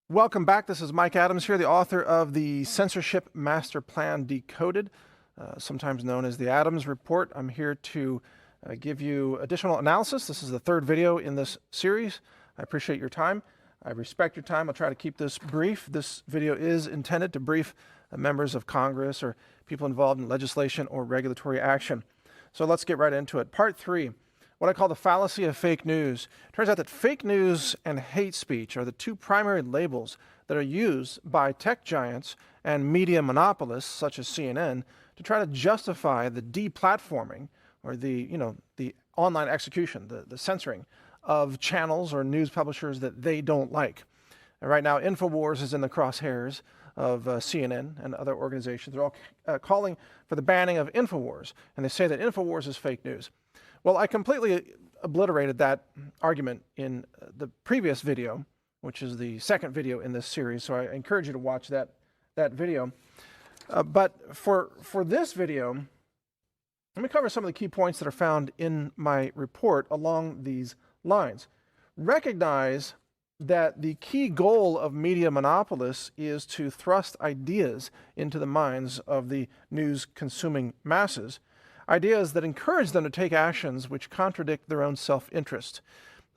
Welcome back. This is Mike Adams here, the author of the Censorship Master Plan Decoded, sometimes known as the Adams Report. I'm here to give you additional analysis. This is the third video in this series. I appreciate your time. I respect your time. I'll try to keep this brief. This video is intended to brief members of Congress or people involved in legislation or regulatory action. So let's get right into it. Part 3. What I call the fallacy of fake news. It turns out that fake news and hate speech are the two primary labels that are used by tech giants and media monopolists such as CNN to try to justify the deplatforming or the online execution, the censoring of channels or news publishers that they don't like. And right now, InfoWars is in the crosshairs of CNN and other organizations. They're all calling for the banning of InfoWars, and they say that InfoWars is fake news. Well, I completely obliterated that argument in the previous video, which is the second video in this series, so I encourage you to watch that video. But for this video, let me cover some of the key points that are found in my report along these lines. Recognize that the key goal of media monopolists is to thrust ideas into the minds of the news-consuming masses, ideas that encourage them to take actions which contradict their own self-interest.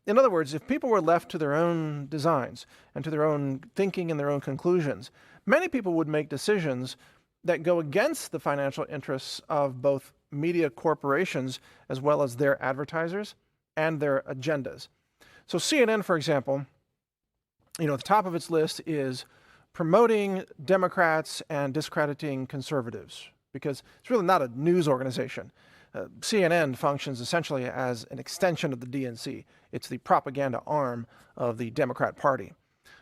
In other words, if people were left to their own designs and to their own thinking and their own conclusions, many people would make decisions that go against the financial interests of both media corporations as well as their advertisers and their agendas. So CNN, for example, at the top of its list is promoting Democrats and discrediting conservatives, because it's really not a news organization. CNN functions essentially as an extension of the DNC. It's the propaganda arm of the Democrat Party.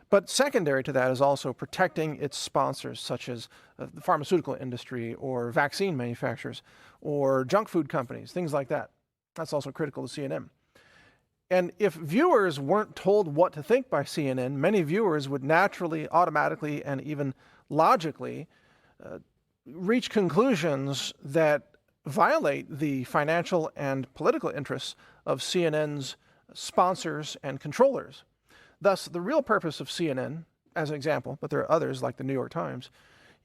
But secondary to that is also protecting its sponsors, such as the pharmaceutical industry or vaccine manufacturers or junk food companies, things like that. That's also critical to CNN. And if viewers weren't told what to think by CNN, many viewers would naturally, automatically, and even logically reach conclusions that violate the financial and political interests of CNN's sponsors and controllers. Thus, the real purpose of CNN, as an example, but there are others like the New York Times,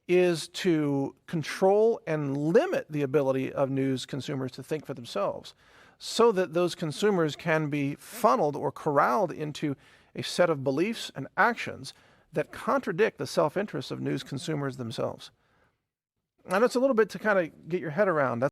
is to control and limit the ability of news consumers to think for themselves, so that those consumers can be funneled or corralled into a set of beliefs and actions that contradict the self-interest of news consumers themselves. And it's a little bit to kind of get your head around.